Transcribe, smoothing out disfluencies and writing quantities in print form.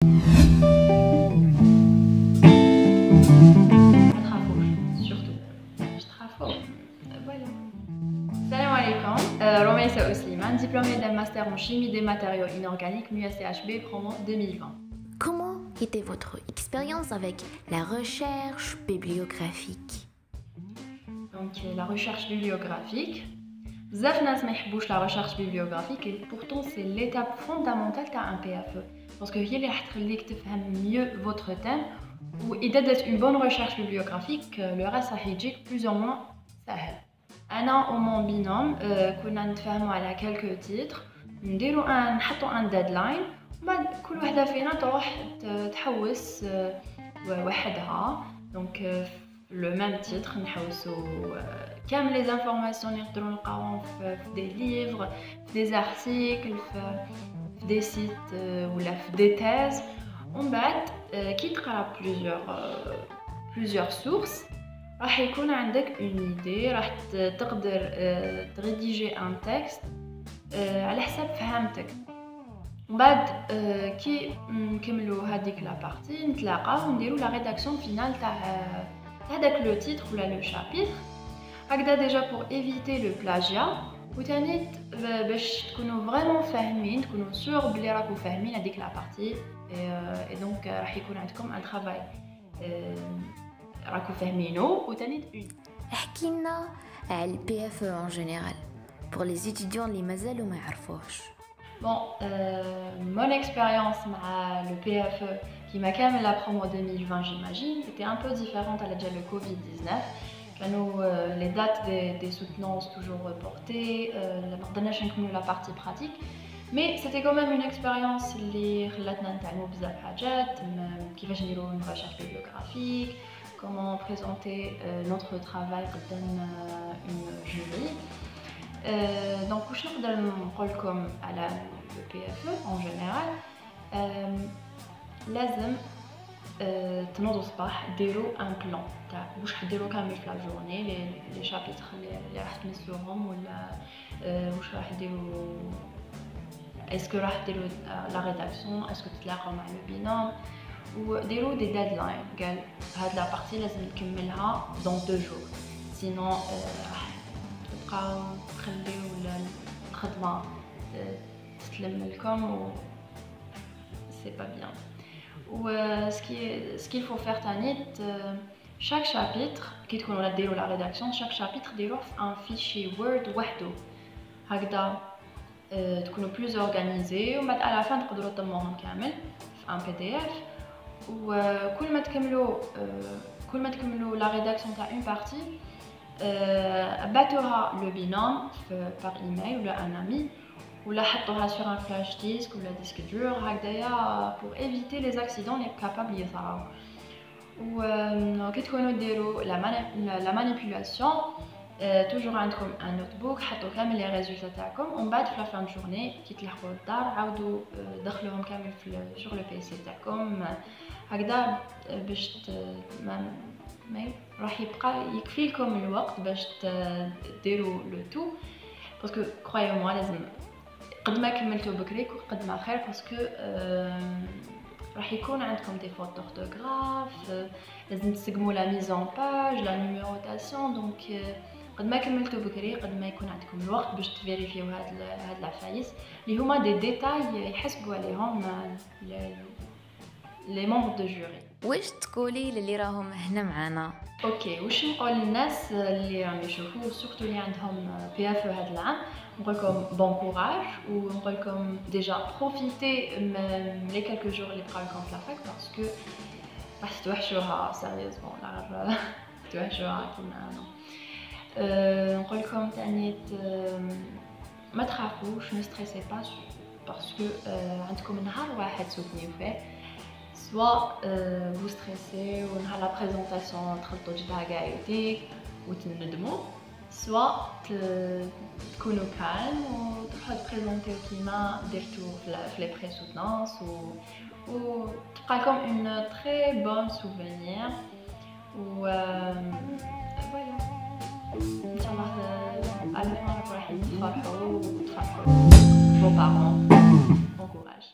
ما تخافوش surtout مش تخافوا voilà. Salam alaikum, Romaisa Ousliman, diplômée d'un master en chimie des matériaux inorganiques MUSCHB promo 2020. Comment était votre expérience avec la recherche bibliographique? Donc la recherche bibliographique, بزاف ناس ما يحبوش la recherche bibliographique et pourtant c'est l'étape fondamentale تاع un PFE parce que هي اللي راح تخليك تفهم mieux votre thème وإذا درت une bonne recherche bibliographique le reste راح يجيك plus ou moins سهل. أنا و mon binôme كنا نتفاهموا على quelques titres نديروا نحطوا un deadline وبعد كل وحدة فينا تروح تحوس وحدها donc le même titre نحوسوا كامل les informations اللي نقدروا نلقاوهم في des livres في des articles في des sites ولا في des thèses ومن بعد كي تقرا plusieurs sources راح يكون عندك une idée راح تقدر تريديجي un texte على حسب فهمتك ومن بعد كي نكملوا هذيك لا بارتي نتلاقاو ونديروا لا ريداكسيون فينال تاع هذاك لو تيتر ولا لو شابيتر هكذا ديجا بور ايفيتي لو بلاجيا وثاني باش تكونوا فريمون فاهمين تكونوا سور بلي راكم فاهمين هذيك لا بارتي اي دونك راح يكون عندكم ان ترافاي راكم فاهمينو وثاني احكي لنا على البي اف ان جينيرال pour les étudiants اللي مازالوا ما يعرفوش. Bon, mon expérience avec le PFE qui m'a quand même la promo 2020 j'imagine était un peu différente à la déjà le Covid-19 كانوا les dates des soutenances toujours reportées ما قدرناش نكملوا la partie pratique mais c'était quand même une expérience اللي خلاتنا نتعلموا بزاف حاجات كيفاش نديروا une recherche bibliographique comment présenter notre travail قدام une jury. Donc واش نقدر نقول لكم على le PFE en général لازم تنوضوا الصباح ديروا ان بلان تاع واش حديروا كامل في لا جورني لي شابيتر اللي راح تمسوهم ولا واش راح ديروا اسكو راح ديروا لا ريداكسيون اسكو تتلاقاو مع لو بينوم وديروا دي ديدلاين قال هاد لا بارتي لازم نكملها دون 2 جور سينون راح تبقاو تخليو الخدمه تتلم لكم و c'est pas bien. Ou ce qu'il faut faire tanit chaque chapitre qui تكون ولا ديروا la rédaction chaque chapitre ديروه في un fichier Word وحده هكذا تكونوا plus organisé ومن بعد à la fin تقدروا تضموهم كامل في un PDF وكل ما تكملوا la rédaction تاع une partie بعثوها le binôme par email ou un ami ولا حطوها sur un flash disk ou la disque dur هكذايا pour éviter les accidents اللي capables يصراو وكي تكونوا ديروا la manipulation toujours عندكم un notebook حطوا كامل les résultats تاعكم ومن بعد في la fin de journée كي تلحقوا للدار عاودوا دخلوهم كامل sur le PC تاعكم هكذا باش راح يبقى يكفي لكم الوقت باش ديروا لو تو باسكو croyez moi لازم قد ما كملتوا بكري قد ما خير باسكو راح يكون عندكم دي فوت دورتوغراف لازم تسقموا لا ميزون باج لا نيميروتاسيون دونك قد ما كملتوا بكري قد ما يكون عندكم الوقت باش تفيريفيو هاد العفايس اللي هما دي ديتاي يحسبوا عليهم لي ممبر دو جوري. واش تقولي للي راهم هنا معانا؟ اوكي واش نقول للناس اللي راهم يشوفوا سورتو اللي عندهم بي اف هذا العام نقول لكم بون كوراج ونقول لكم ديجا بروفيتي من لي كالكو جور اللي بقاو لكم في لافاك باسكو راح تتوحشوها سيريوزمون راح تتوحشوها كيما انا نقول لكم ثاني ما تخافوش ما ستريسي با باسكو عندكم نهار واحد سوتنيو فيه soit vous stressez ou à la présentation تخلطوا جبهة كاع يديك وتندموا soit تكونوا calme وتروحوا تبريزونتيو كيما درتو في لي بريسوتونس وتبقى لكم une très bonne souvenir و voilà ان شاء الله على ما راكم رايحين تفرحوا وتفرحوا vos parents bon courage.